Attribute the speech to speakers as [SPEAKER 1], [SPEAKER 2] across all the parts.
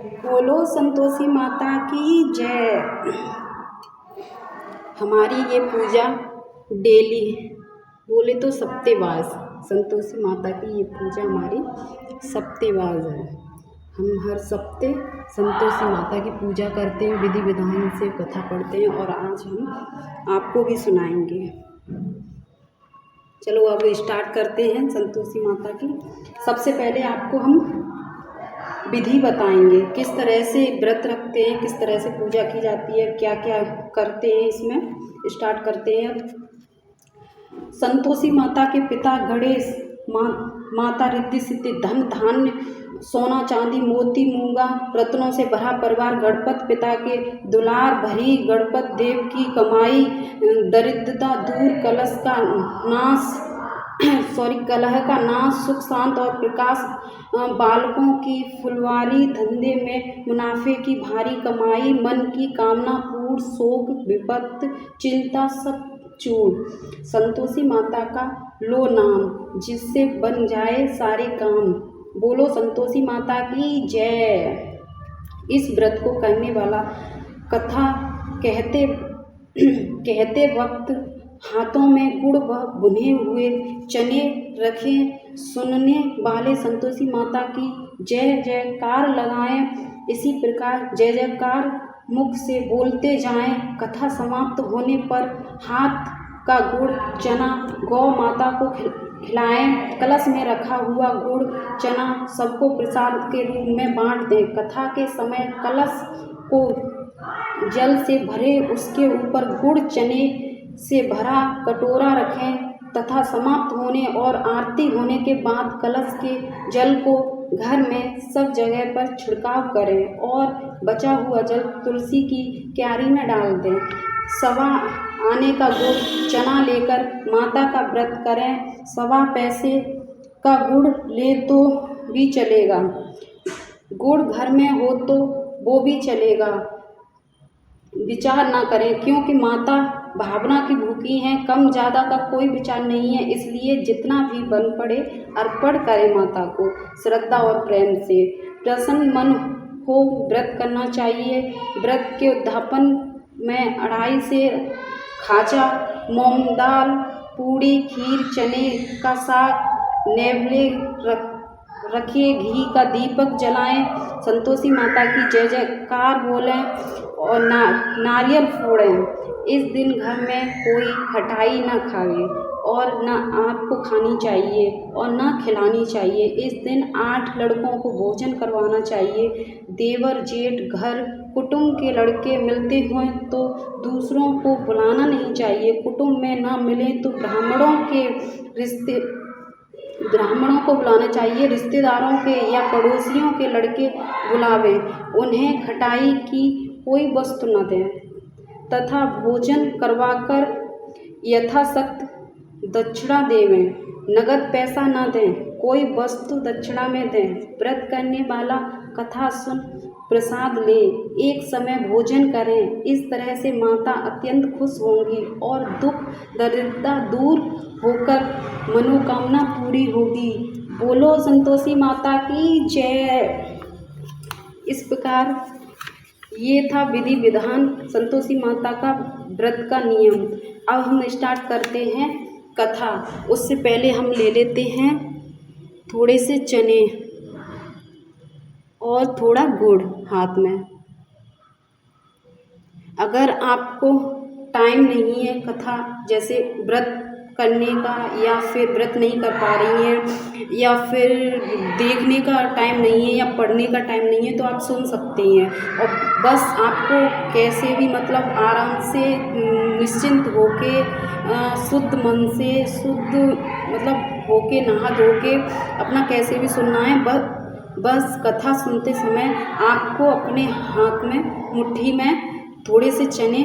[SPEAKER 1] बोलो संतोषी माता की जय। हमारी ये पूजा डेली बोले तो सप्तेबाज संतोषी माता की ये पूजा हमारी सप्तेबाज है। हम हर सप्ते संतोषी माता की पूजा करते हैं, विधि विधान से कथा पढ़ते हैं और आज हम आपको भी सुनाएंगे। चलो अब स्टार्ट करते हैं संतोषी माता की। सबसे पहले आपको हम विधि बताएंगे, किस तरह से व्रत रखते हैं, किस तरह से पूजा की जाती है, क्या क्या करते हैं। इसमें स्टार्ट करते हैं। संतोषी माता के पिता गणेश, माता रिद्धि सिद्धि, धन धान्य, सोना चांदी मोती मूंगा रत्नों से भरा परिवार, गणपत पिता के दुलार भरी, गणपत देव की कमाई, दरिद्रता दूर, कलह का नाश, सुख शांत और प्रकाश, बालकों की फुलवारी, धंधे में मुनाफे की भारी कमाई, मन की कामना पूर्ण, शोक विपत्ति चिंता सब चूर। संतोषी माता का लो नाम, जिससे बन जाए सारे काम। बोलो संतोषी माता की जय। इस व्रत को करने वाला कथा कहते वक्त हाथों में गुड़ व भुने हुए चने रखे, सुनने वाले संतोषी माता की जय जयकार लगाएं। इसी प्रकार जय जयकार मुख से बोलते जाएं। कथा समाप्त होने पर हाथ का गुड़ चना गौ माता को खिलाएं। कलश में रखा हुआ गुड़ चना सबको प्रसाद के रूप में बांट दें। कथा के समय कलश को जल से भरे, उसके ऊपर गुड़ चने से भरा कटोरा रखें तथा समाप्त होने और आरती होने के बाद कलश के जल को घर में सब जगह पर छिड़काव करें और बचा हुआ जल तुलसी की क्यारी में डाल दें। सवा आने का गुड़ चना लेकर माता का व्रत करें। सवा पैसे का गुड़ ले तो भी चलेगा, गुड़ घर में हो तो वो भी चलेगा। विचार ना करें, क्योंकि माता भावना की भूखी हैं। कम ज़्यादा का कोई विचार नहीं है, इसलिए जितना भी बन पड़े अर्पण करें माता को श्रद्धा और प्रेम से। प्रसन्न मन हो व्रत करना चाहिए। व्रत के उद्यापन में अढ़ाई से खाजा, मूंग दाल, पूड़ी, खीर, चने का साग, नेवले रखिए, घी का दीपक जलाएं, संतोषी माता की जय जयकार बोलें और नारियल फोड़ें। इस दिन घर में कोई खटाई ना खावे और ना आपको खानी चाहिए और ना खिलानी चाहिए। इस दिन 8 लड़कों को भोजन करवाना चाहिए। देवर जेठ घर कुटुंब के लड़के मिलते हों तो दूसरों को बुलाना नहीं चाहिए। कुटुंब में ना मिले तो ब्राह्मणों को बुलाना चाहिए। रिश्तेदारों के या पड़ोसियों के लड़के बुलावें। उन्हें खटाई की कोई वस्तु न दें तथा भोजन करवाकर यथाशक्ति दक्षिणा देवें। नगद पैसा न दें, कोई वस्तु दक्षिणा में दें। व्रत करने वाला कथा सुन प्रसाद ले, एक समय भोजन करें। इस तरह से माता अत्यंत खुश होंगी और दुख दरिद्रता दूर होकर मनोकामना पूरी होगी। बोलो संतोषी माता की जय। इस प्रकार ये था विधि विधान संतोषी माता का व्रत का नियम। अब हम स्टार्ट करते हैं कथा। उससे पहले हम ले लेते हैं थोड़े से चने और थोड़ा गुड़ हाथ में। अगर आपको टाइम नहीं है कथा जैसे व्रत करने का, या फिर व्रत नहीं कर पा रही हैं, या फिर देखने का टाइम नहीं है, या पढ़ने का टाइम नहीं है, तो आप सुन सकती हैं। और बस आपको कैसे भी मतलब आराम से निश्चिंत होके शुद्ध मन से शुद्ध मतलब होके नहा धो के अपना कैसे भी सुनना है। बस कथा सुनते समय आपको अपने हाथ में मुट्ठी में थोड़े से चने,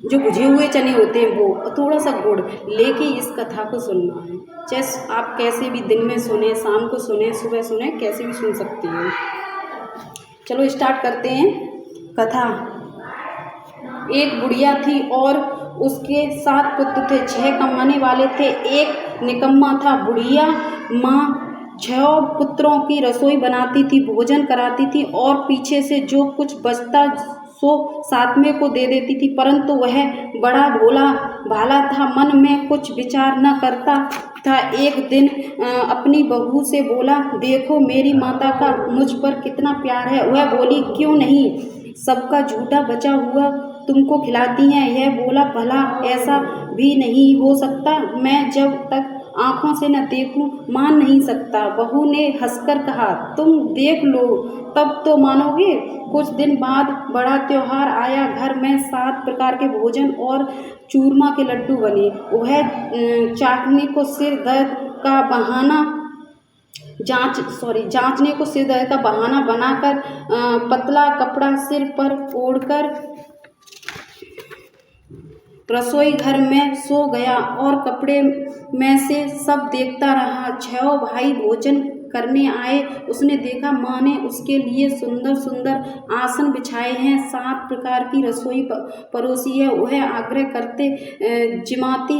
[SPEAKER 1] जो भुजे हुए चने होते हैं वो, और थोड़ा सा गुड़ लेके इस कथा को सुनना है। चाहे आप कैसे भी दिन में सुने, शाम को सुने, सुबह सुने, कैसे भी सुन सकती हैं। चलो स्टार्ट करते हैं कथा। एक बुढ़िया थी और उसके 7 पुत्र थे। 6 कमाने वाले थे, एक निकम्मा था। बुढ़िया माँ 6 पुत्रों की रसोई बनाती थी, भोजन कराती थी और पीछे से जो कुछ बचता सो 7वें को दे देती थी। परंतु वह बड़ा भोला भाला था, मन में कुछ विचार न करता था। एक दिन अपनी बहू से बोला, देखो मेरी माता का मुझ पर कितना प्यार है। वह बोली, क्यों नहीं, सबका झूठा बचा हुआ तुमको खिलाती हैं। यह बोला, भला ऐसा भी नहीं हो सकता, मैं जब तक आँखों से न देखूं मान नहीं सकता। बहू ने हंसकर कहा, तुम देख लो तब तो मानोगे। कुछ दिन बाद बड़ा त्योहार आया। घर में 7 प्रकार के भोजन और चूरमा के लड्डू बने। वह चाटने को सिर दर्द का बहाना जांचने को सिर दर्द का बहाना बनाकर पतला कपड़ा सिर पर ओढ़कर रसोई घर में सो गया और कपड़े में से सब देखता रहा। 6 भाई भोजन करने आए। उसने देखा माँ ने उसके लिए सुंदर सुंदर आसन बिछाए हैं, 7 प्रकार की रसोई परोसी है। वह आग्रह करते जिमाती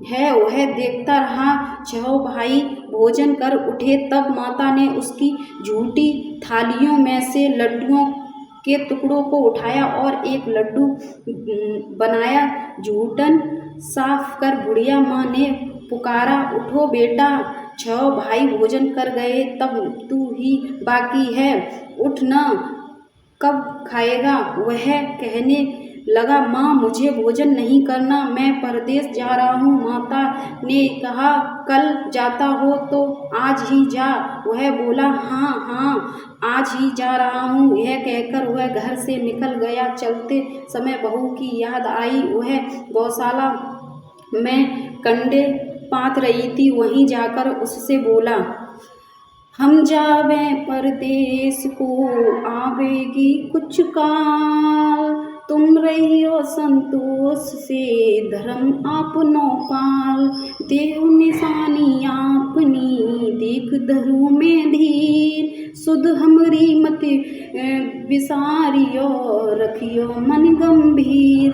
[SPEAKER 1] है। वह देखता रहा। 6 भाई भोजन कर उठे, तब माता ने उसकी झूठी थालियों में से लड्डुओं के टुकड़ों को उठाया और एक लड्डू बनाया। झूठन साफ कर बुढ़िया माँ ने पुकारा, उठो बेटा, 6 भाई भोजन कर गए, तब तू ही बाकी है, उठ न, कब खाएगा। वह कहने लगा, माँ मुझे भोजन नहीं करना, मैं परदेश जा रहा हूँ। माता ने कहा, कल जाता हो तो आज ही जा। वह बोला, हाँ हाँ आज ही जा रहा हूँ। यह कहकर वह घर से निकल गया। चलते समय बहू की याद आई। वह गौशाला में कंडे पात रही थी, वहीं जाकर उससे बोला, हम जावे परदेश को, आवेगी कुछ काल, तुम रहियो संतोष से, धर्म आपनो पाल, देहु निशानी आपनी, देख धरू में धीर, सुध हमरी मत विसारियो, रखियो मन गंभीर।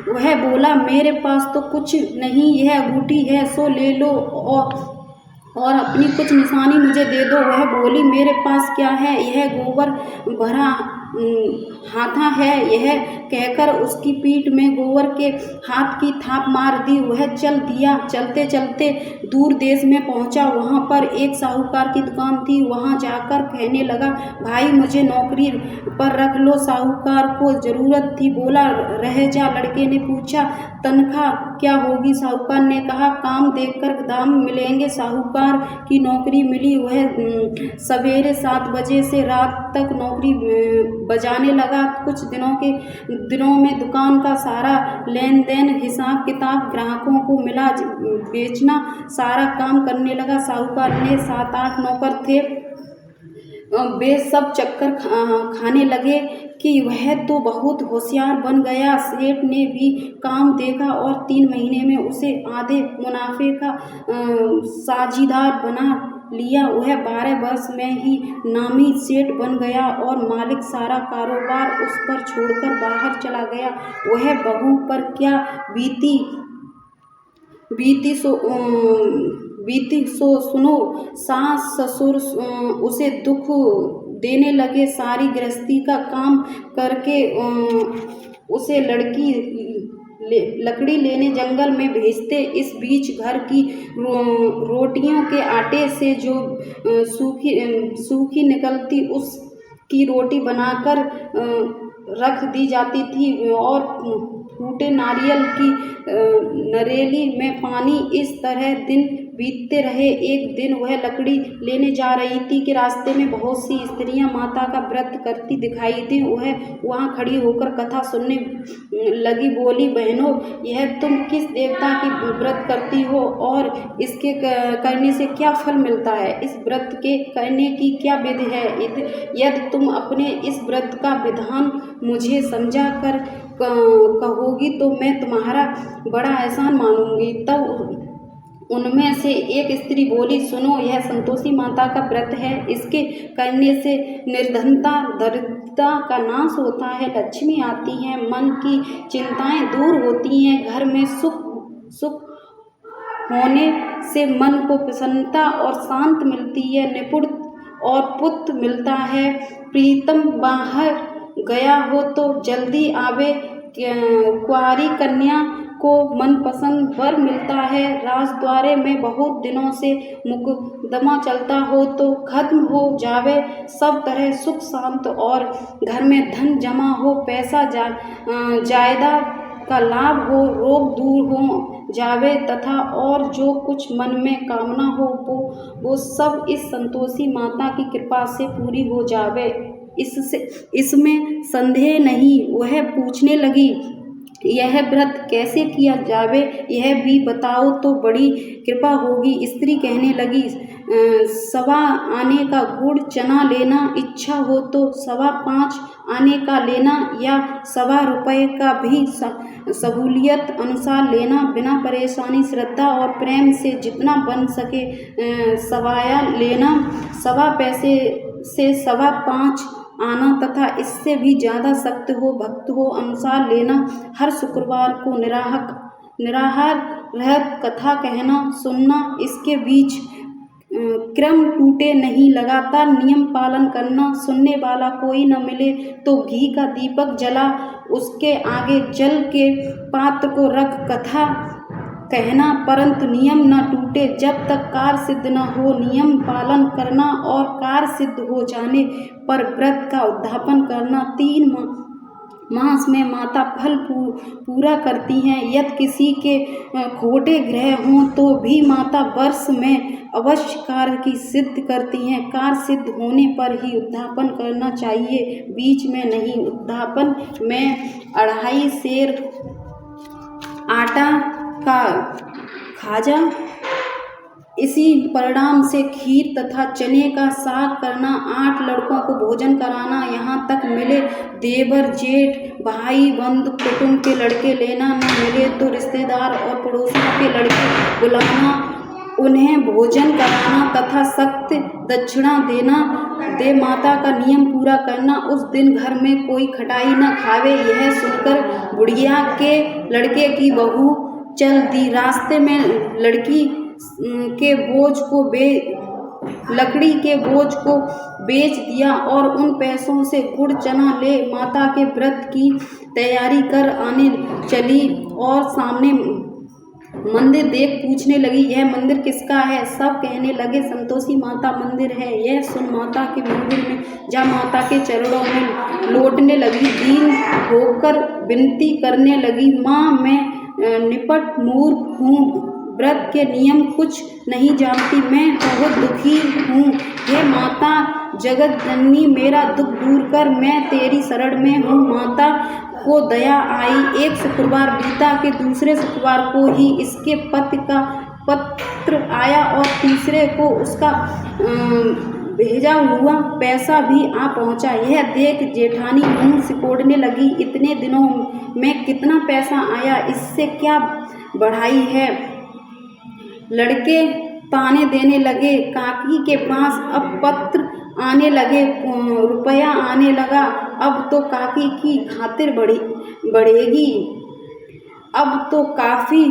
[SPEAKER 1] वह बोला, मेरे पास तो कुछ नहीं, यह अंगूठी है सो ले लो और अपनी कुछ निशानी मुझे दे दो। वह बोली, मेरे पास क्या है, यह गोबर भरा हाथा है। यह कहकर उसकी पीठ में गोबर के हाथ की थाप मार दी। वह चल दिया। चलते चलते दूर देश में पहुंचा। वहां पर एक साहूकार की दुकान थी। वहां जाकर कहने लगा, भाई मुझे नौकरी पर रख लो। साहूकार को जरूरत थी, बोला, रह जा। लड़के ने पूछा, तनख्वाह क्या होगी? साहूकार ने कहा, काम देखकर दाम मिलेंगे। साहूकार की नौकरी मिली। वह सवेरे 7 बजे से रात तक नौकरी बजाने लगा। कुछ दिनों में दुकान का सारा लेन देन, हिसाब किताब ग्राहकों को मिला, बेचना सारा काम करने लगा। साहूकार ने 7-8 नौकर थे, वे सब चक्कर खाने लगे कि वह तो बहुत होशियार बन गया। सेठ ने भी काम देखा और 3 महीने में उसे आधे मुनाफे का साझीदार बना लिया। वह 12 वर्ष में ही नामी सेठ बन गया और मालिक सारा कारोबार उस पर छोड़कर बाहर चला गया। वह बहू पर क्या बीती सो सुनो। सास ससुर उसे दुख देने लगे। सारी गृहस्थी का काम करके उसे लकड़ी लेने जंगल में भेजते। इस बीच घर की रोटियों के आटे से जो सूखी निकलती उसकी रोटी बनाकर रख दी जाती थी और फूटे नारियल की नरेली में पानी। इस तरह दिन बीतते रहे। एक दिन वह लकड़ी लेने जा रही थी कि रास्ते में बहुत सी स्त्रियां माता का व्रत करती दिखाई दी। वह वहां खड़ी होकर कथा सुनने लगी। बोली, बहनों, यह तुम किस देवता की व्रत करती हो और इसके करने से क्या फल मिलता है? इस व्रत के करने की क्या विधि है? यदि तुम अपने इस व्रत का विधान मुझे समझा कर कहोगी तो मैं तुम्हारा बड़ा एहसान मानूंगी। तब उनमें से एक स्त्री बोली, सुनो, यह संतोषी माता का व्रत है। इसके करने से निर्धनता दरिद्रता का नाश होता है, लक्ष्मी आती है, मन की चिंताएं दूर होती हैं, घर में सुख होने से मन को प्रसन्नता और शांत मिलती है, निपुण और पुत्र मिलता है। प्रीतम बाहर गया हो तो जल्दी आवे, कुंवारी कन्या को मनपसंद वर मिलता है। राजद्वारे में बहुत दिनों से मुकदमा चलता हो तो खत्म हो जावे, सब तरह सुख शांत और घर में धन जमा हो, पैसा जायदाद का लाभ हो, रोग दूर हो जावे तथा और जो कुछ मन में कामना हो वो सब इस संतोषी माता की कृपा से पूरी हो जावे। इसमें संदेह नहीं। वह पूछने लगी, यह व्रत कैसे किया जावे, यह भी बताओ तो बड़ी कृपा होगी। स्त्री कहने लगी, 1.25 आने का गुड़ चना लेना, इच्छा हो तो 5.25 आने का लेना या 1.25 रुपये का भी सहूलियत अनुसार लेना, बिना परेशानी, श्रद्धा और प्रेम से जितना बन सके सवाया लेना। 1.25 पैसे से 5.25 आना तथा इससे भी ज़्यादा सख्त हो भक्त हो अनुसार लेना। हर शुक्रवार को निराहार रह कथा कहना सुनना, इसके बीच क्रम टूटे नहीं, लगातार नियम पालन करना। सुनने वाला कोई न मिले तो घी का दीपक जला उसके आगे जल के पात्र को रख कथा कहना, परंतु नियम न टूटे जब तक कार्य सिद्ध न हो। नियम पालन करना और कार्य सिद्ध हो जाने पर व्रत का उद्यापन करना। 3 मास में माता फल पूरा करती हैं। यदि किसी के खोटे ग्रह हों तो भी माता वर्ष में अवश्य कार्य की सिद्ध करती हैं। कार्य सिद्ध होने पर ही उद्यापन करना चाहिए, बीच में नहीं। उद्यापन में 2.5 सेर आटा का खाजा, इसी परिणाम से खीर तथा चने का साग करना, 8 लड़कों को भोजन कराना, यहाँ तक मिले देवर जेठ भाई बंधु कुटुंब के लड़के लेना, न मिले तो रिश्तेदार और पड़ोसियों के लड़के बुलाना, उन्हें भोजन कराना तथा सख्त दक्षिणा दे माता का नियम पूरा करना। उस दिन घर में कोई खटाई न खावे। यह सुनकर बुढ़िया के लड़के की बहू चल दी। रास्ते में लकड़ी के बोझ को बेच दिया और उन पैसों से गुड़ चना ले माता के व्रत की तैयारी कर आने चली और सामने मंदिर देख पूछने लगी, यह मंदिर किसका है? सब कहने लगे, संतोषी माता मंदिर है। यह सुन माता के मंदिर में जा माता के चरणों में लौटने लगी, दीन होकर विनती करने लगी, माँ मैं निपट मूर्ख हूँ, व्रत के नियम कुछ नहीं जानती, मैं बहुत दुखी हूँ। हे माता जगत जननी मेरा दुख दूर कर, मैं तेरी शरण में हूँ। माता को दया आई। एक शुक्रवार बीता के दूसरे शुक्रवार को ही इसके पति का पत्र आया और तीसरे को उसका भेजा हुआ पैसा भी आ पहुंचा। यह देख जेठानी मुंह सिकोड़ने लगी, इतने दिनों में कितना पैसा आया, इससे क्या बढ़ाई है? लड़के ताने देने लगे, काकी के पास अब पत्र आने लगे, रुपया आने लगा, अब तो काकी की खातिर बढ़ेगी, अब तो काफी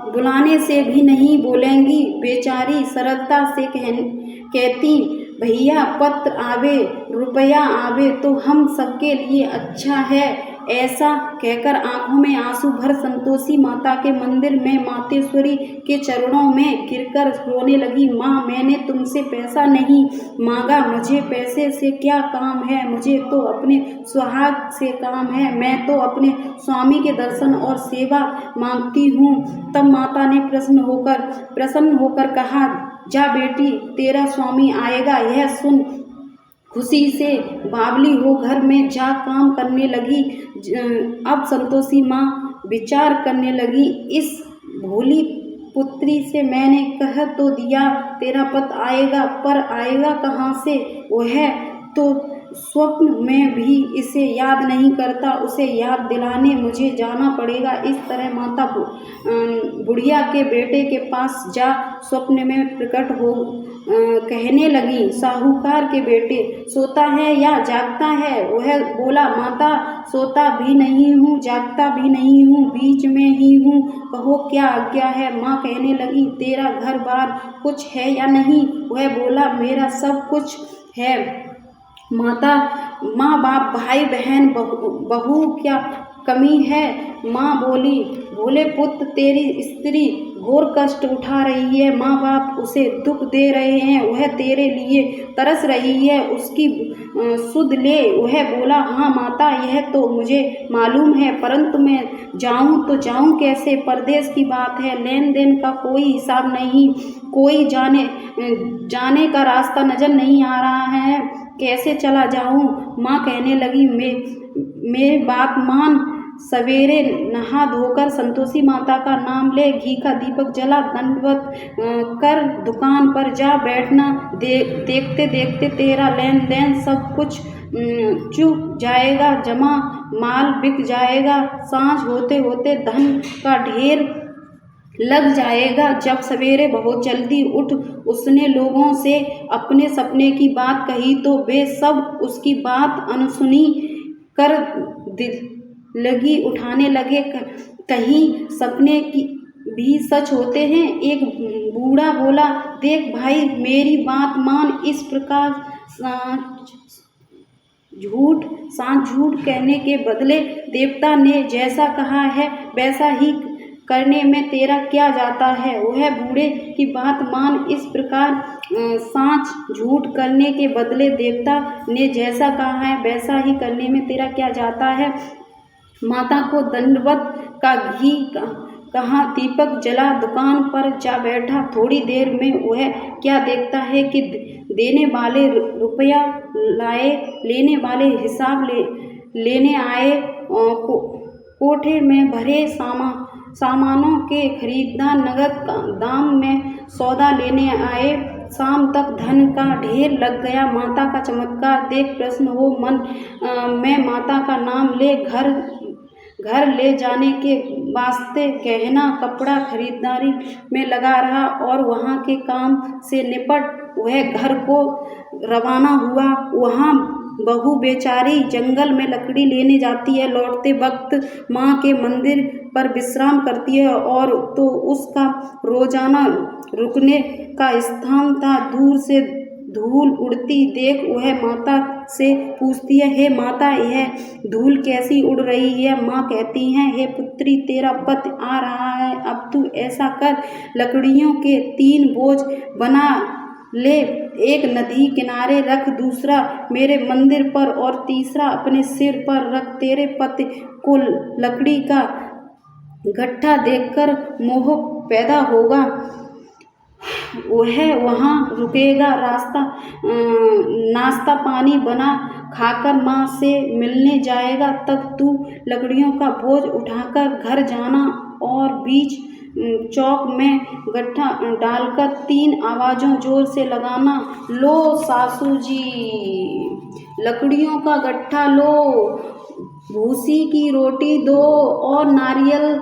[SPEAKER 1] बुलाने से भी नहीं बोलेंगी। बेचारी सरलता से कहती, भैया पत्र आवे रुपया आवे तो हम सबके लिए अच्छा है। ऐसा कहकर आंखों में आंसू भर संतोषी माता के मंदिर में मातेश्वरी के चरणों में गिरकर रोने लगी। माँ मैंने तुमसे पैसा नहीं मांगा, मुझे पैसे से क्या काम है, मुझे तो अपने सुहाग से काम है, मैं तो अपने स्वामी के दर्शन और सेवा मांगती हूँ। तब माता ने प्रसन्न होकर कहा, जा बेटी तेरा स्वामी आएगा। यह सुन खुशी से बावली हो घर में जा काम करने लगी। अब संतोषी माँ विचार करने लगी, इस भोली पुत्री से मैंने कह तो दिया तेरा पति आएगा, पर आएगा कहाँ से? वह तो स्वप्न में भी इसे याद नहीं करता, उसे याद दिलाने मुझे जाना पड़ेगा। इस तरह माता बुढ़िया के बेटे के पास जा स्वप्न में प्रकट कहने लगी, साहूकार के बेटे, सोता है या जागता है? वह बोला, माता, सोता भी नहीं हूँ, जागता भी नहीं हूँ, बीच में ही हूँ, कहो क्या आज्ञा है। माँ कहने लगी, तेरा घर बार कुछ है या नहीं? वह बोला, मेरा सब कुछ है माता। माँ बाप, भाई बहन, बहू क्या कमी है? माँ बोली, भोले पुत्र, तेरी स्त्री घोर कष्ट उठा रही है, माँ बाप उसे दुख दे रहे हैं, वह तेरे लिए तरस रही है, उसकी सुध ले। वह बोला, हाँ माता, यह तो मुझे मालूम है, परंतु मैं जाऊं तो जाऊं कैसे? परदेश की बात है, लेन देन का कोई हिसाब नहीं, कोई जाने का रास्ता नजर नहीं आ रहा है, कैसे चला जाऊं? माँ कहने लगी, मेरी बात मान, सवेरे नहा धोकर संतोषी माता का नाम ले, घी का दीपक जला, दंडवत कर दुकान पर जा बैठना। देखते देखते तेरा लेन देन सब कुछ चूक जाएगा, जमा माल बिक जाएगा, सांझ होते होते धन का ढेर लग जाएगा। जब सवेरे बहुत जल्दी उठ उसने लोगों से अपने सपने की बात कही तो वे सब उसकी बात अनसुनी कर लगी उठाने लगे। कहीं सपने की भी सच होते हैं? एक बूढ़ा बोला, देख भाई, मेरी बात मान, इस प्रकार झूठ कहने के बदले देवता ने जैसा कहा है वैसा ही करने में तेरा क्या जाता है? वह बूढ़े की बात मान, इस प्रकार झूठ करने के बदले देवता ने जैसा कहा है वैसा ही करने में तेरा क्या जाता है? माता को दंडवत का घी कहाँ, दीपक जला, दुकान पर जा बैठा। थोड़ी देर में वह क्या देखता है कि देने वाले रुपया लाए, लेने वाले हिसाब लेने आए, कोठे में भरे सामानों के खरीदार नगद दाम में सौदा लेने आए। शाम तक धन का ढेर लग गया। माता का चमत्कार देख प्रसन्न हो मन में माता का नाम ले घर ले जाने के वास्ते गहना कपड़ा खरीदारी में लगा रहा और वहाँ के काम से निपट वह घर को रवाना हुआ। वहाँ बहू बेचारी जंगल में लकड़ी लेने जाती है। लौटते वक्त माँ के मंदिर पर विश्राम करती है और तो उसका रोजाना रुकने का स्थान था। दूर से धूल उड़ती देख वह माता से पूछती है, हे माता, यह धूल कैसी उड़ रही है? माँ कहती हैं, हे पुत्री, तेरा पति आ रहा है, अब तू ऐसा कर, लकड़ियों के 3 बोझ बना ले, एक नदी किनारे रख, दूसरा मेरे मंदिर पर और तीसरा अपने सिर पर रख। तेरे पति को लकड़ी का गट्ठा देखकर मोह पैदा होगा, वह वहाँ रुकेगा, नाश्ता पानी बना खाकर माँ से मिलने जाएगा। तब तू लकड़ियों का बोझ उठाकर घर जाना और बीच चौक में गट्ठा डालकर 3 आवाज़ों जोर से लगाना, लो सासू जी, लकड़ियों का गट्ठा लो, भूसी की रोटी दो और नारियल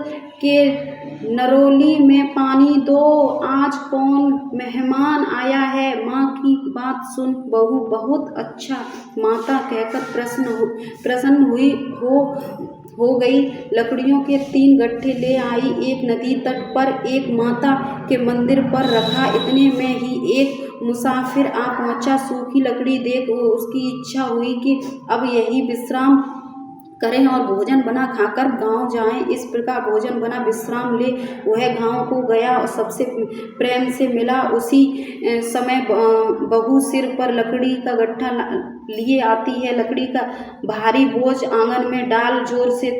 [SPEAKER 1] के नरोली में पानी दो, आज कौन मेहमान आया है? माँ की बात सुन बहू बहुत अच्छा माता कहकर प्रसन्न हुई हो गई। लकड़ियों के 3 गट्ठे ले आई, एक नदी तट पर, एक माता के मंदिर पर रखा। इतने में ही एक मुसाफिर आ पहुंचा। सूखी लकड़ी देख उसकी इच्छा हुई कि अब यही विश्राम करें और भोजन बना खाकर गांव जाएं। इस प्रकार भोजन बना विश्राम ले वह गांव को गया और सबसे प्रेम से मिला। उसी समय बहू सिर पर लकड़ी का गट्ठा लिए आती है। लकड़ी का भारी बोझ आंगन में डाल जोर से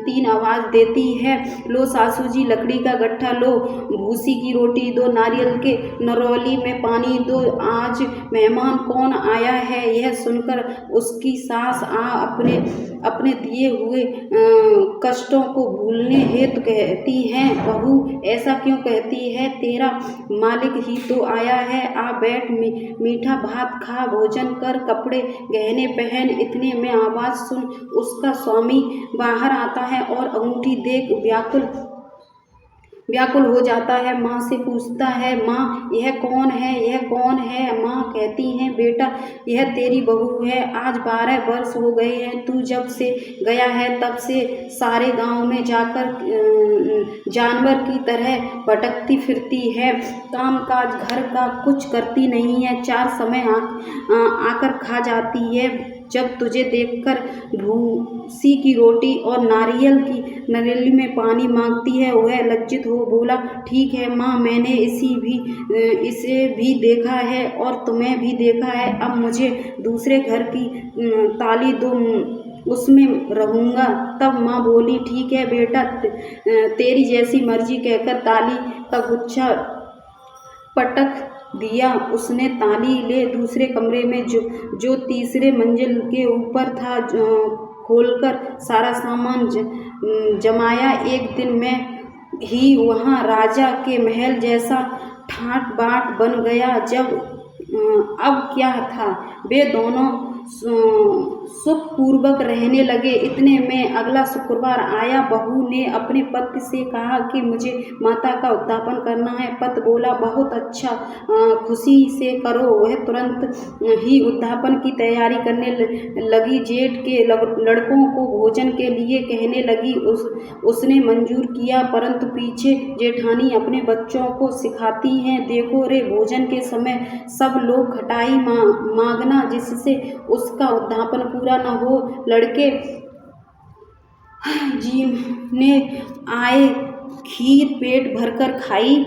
[SPEAKER 1] 3 आवाज़ देती है, लो सासू जी, लकड़ी का गट्ठा लो, भूसी की रोटी दो, नारियल के नरौली में पानी दो, आज मेहमान कौन आया है? यह सुनकर उसकी सास अपने दिए हुए कष्टों को भूलने हेतु कहती है, बहू ऐसा क्यों कहती है? तेरा मालिक ही तो आया है, आ बैठ, मीठा भात खा, भोजन कर, कपड़े गहने पहन। इतने में आवाज़ सुन उसका स्वामी बाहर आता है और अंगूठी देख व्याकुल व्याकुल हो जाता है। माँ से पूछता है, माँ यह कौन है, यह कौन है? माँ कहती हैं, बेटा यह तेरी बहू है। आज 12 वर्ष हो गए हैं, तू जब से गया है तब से सारे गांव में जाकर जानवर की तरह भटकती फिरती है। काम काज घर का कुछ करती नहीं है, 4 समय आकर खा जाती है। जब तुझे देखकर भूसी की रोटी और नारियल की नरेली में पानी मांगती है, वह लज्जित हो बोला, ठीक है माँ, मैंने इसे भी देखा है और तुम्हें भी देखा है। अब मुझे दूसरे घर की ताली दो, उसमें रहूँगा। तब माँ बोली, ठीक है बेटा, तेरी जैसी मर्जी, कहकर ताली का गुच्छा पटक दिया। उसने ताली ले दूसरे कमरे में जो तीसरे मंजिल के ऊपर था खोलकर सारा सामान जमाया। एक दिन में ही वहाँ राजा के महल जैसा ठाट बाट बन गया। अब क्या था, वे दोनों सुखपूर्वक रहने लगे। इतने में अगला शुक्रवार आया। बहू ने अपने पति से कहा कि मुझे माता का उद्यापन करना है। पति बोला, बहुत अच्छा, खुशी से करो। वह तुरंत ही उद्यापन की तैयारी करने लगी। जेठ के लड़कों को भोजन के लिए कहने लगी। उसने मंजूर किया, परंतु पीछे जेठानी अपने बच्चों को सिखाती हैं, देखो रे, भोजन के समय सब लोग खटाई मांगना, जिससे उसका उद्यापन पूरा न हो। लड़के जीने आए, खीर पेट भरकर खाई,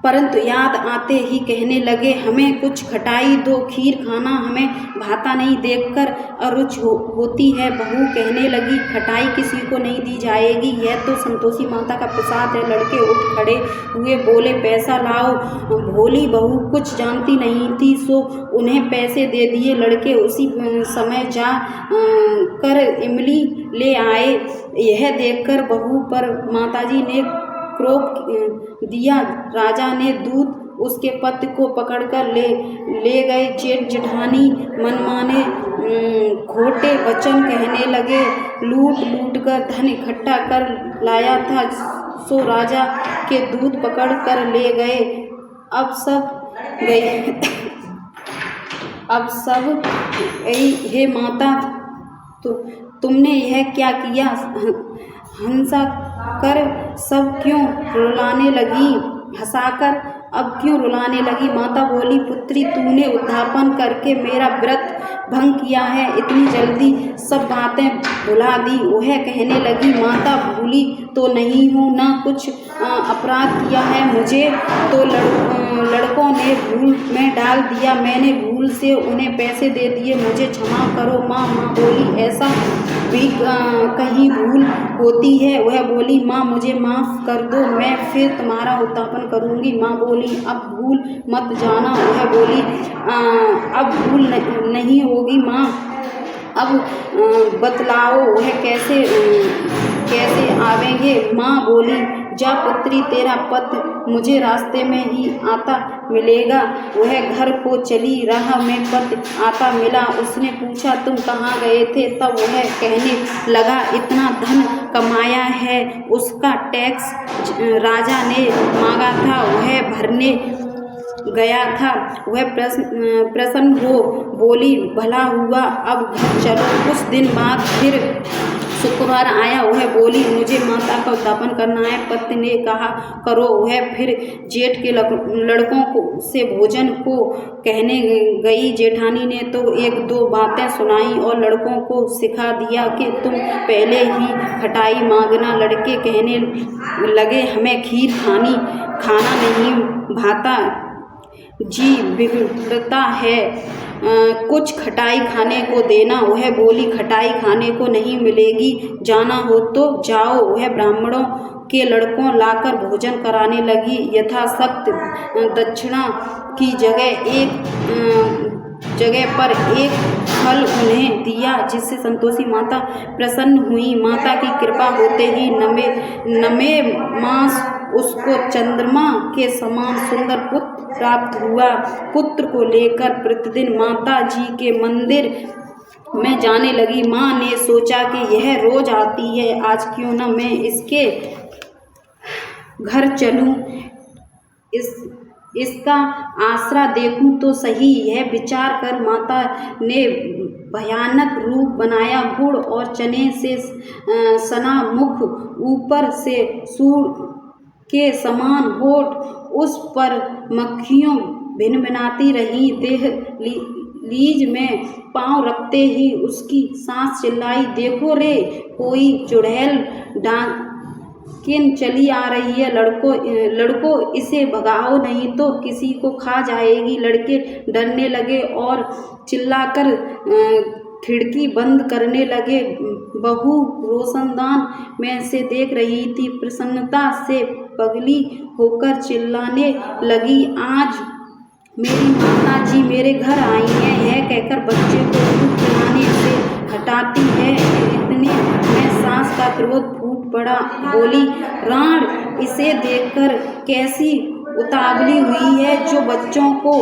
[SPEAKER 1] परंतु याद आते ही कहने लगे, हमें कुछ खटाई दो, खीर खाना हमें भाता नहीं, देखकर अरुच होती है। बहू कहने लगी, खटाई किसी को नहीं दी जाएगी, यह तो संतोषी माता का प्रसाद है। लड़के उठ खड़े हुए, बोले, पैसा लाओ। भोली बहू कुछ जानती नहीं थी, सो उन्हें पैसे दे दिए। लड़के उसी समय जा कर इमली ले आए। यह देखकर बहू पर माताजी ने क्रोध दिया। राजा ने दूत उसके पति को पकड़कर ले गए। जेठ जेठानी मनमाने खोटे वचन कहने लगे। लूट कर धन इकट्ठा कर लाया था, सो राजा के दूत पकड़ कर ले गए। अब सब गई, हे माता, तुमने यह क्या किया? हंसा कर सब क्यों रुलाने लगी? हंसाकर अब क्यों रुलाने लगी? माता बोली, पुत्री, तूने उद्यापन करके मेरा व्रत भंग किया है, इतनी जल्दी सब बातें भुला दी। वह कहने लगी, माता, भूली तो नहीं हूँ, ना कुछ अपराध किया है। मुझे तो लड़कों ने भूल में डाल दिया, मैंने भूल से उन्हें पैसे दे दिए, मुझे क्षमा करो। माँ बोली, ऐसा भी कहीं भूल होती है? वह बोली, माँ, मुझे माफ़ कर दो, मैं फिर तुम्हारा उद्यापन करूँगी। माँ बोली, अब भूल मत जाना। वह बोली, अब भूल नहीं होगी माँ, अब बतलाओ वह कैसे आवेंगे? माँ बोली, जा पुत्री, तेरा पति मुझे रास्ते में ही आता मिलेगा। वह घर को चली राह में पति आता मिला। उसने पूछा, तुम कहाँ गए थे? तब वह कहने लगा, इतना धन कमाया है, उसका टैक्स राजा ने मांगा था, वह भरने गया था। वह प्रसन्न हो बोली, भला हुआ, अब घर चलो। कुछ दिन बाद फिर शुक्रवार आया। वह बोली, मुझे माता का उद्यापन करना है। पति ने कहा, करो। वह फिर जेठ के लड़कों से भोजन को कहने गई। जेठानी ने तो 1-2 बातें सुनाई और लड़कों को सिखा दिया कि तुम पहले ही खटाई मांगना। लड़के कहने लगे, हमें खीर खाना नहीं भाता जी, बिगड़ता है, कुछ खटाई खाने को देना। वह बोली, खटाई खाने को नहीं मिलेगी, जाना हो तो जाओ। वह ब्राह्मणों के लड़कों लाकर भोजन कराने लगी। यथाशक्ति दक्षिणा की जगह पर एक फल उन्हें दिया, जिससे संतोषी माता प्रसन्न हुई। माता की कृपा होते ही नवे मास उसको चंद्रमा के समान सुंदर पुत्र प्राप्त हुआ। पुत्र को लेकर प्रतिदिन माता जी के मंदिर में जाने लगी। माँ ने सोचा कि यह रोज आती है, आज क्यों न मैं इसके घर चलूं, इस इसका आसरा देखूं तो सही। यह विचार कर माता ने भयानक रूप बनाया। गुड़ और चने से सना मुख, ऊपर से सूर के समान होठ, उस पर मक्खियों भिनभिनाती रहीं। लीज में पाँव रखते ही उसकी सास चिल्लाई, देखो रे, कोई चुड़ैल डाकिन चली आ रही है। लड़कों इसे भगाओ, नहीं तो किसी को खा जाएगी। लड़के डरने लगे और चिल्लाकर खिड़की बंद करने लगे। बहू रोशनदान में से देख रही थी। प्रसन्नता से पगली होकर चिल्लाने लगी, आज मेरी माता जी मेरे घर आई हैं। यह कहकर बच्चे को दूध पिलाने से हटाती है। इतने में सास का क्रोध फूट पड़ा। बोली, राण, इसे देखकर कैसी उतावली हुई है, जो बच्चों को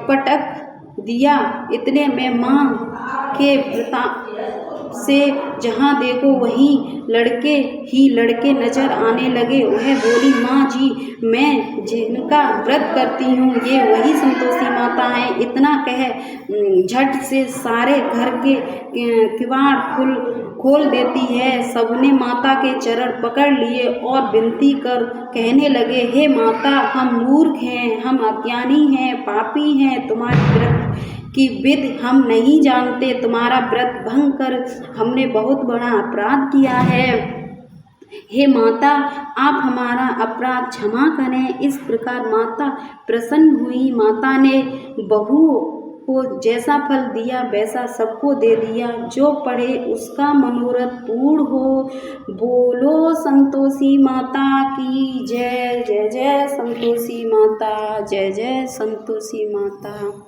[SPEAKER 1] पटक दिया। इतने में माँ के प्रताप से जहाँ देखो वहीं लड़के ही लड़के नजर आने लगे। वह बोली, माँ जी, मैं जिनका व्रत करती हूँ ये वही संतोषी माता हैं। इतना कह झट से सारे घर के किवाड़ खोल देती है। सबने माता के चरण पकड़ लिए और विनती कर कहने लगे, हे माता, हम मूर्ख हैं, हम अज्ञानी हैं, पापी हैं। तुम्हारे व्रत की विधि हम नहीं जानते। तुम्हारा व्रत भंग कर हमने बहुत बड़ा अपराध किया है। हे माता, आप हमारा अपराध क्षमा करें। इस प्रकार माता प्रसन्न हुई। माता ने बहू को जैसा फल दिया वैसा सबको दे दिया। जो पढ़े उसका मनोरथ पूर्ण हो। बोलो संतोषी माता की जय। जय जय संतोषी माता, जय जय संतोषी माता।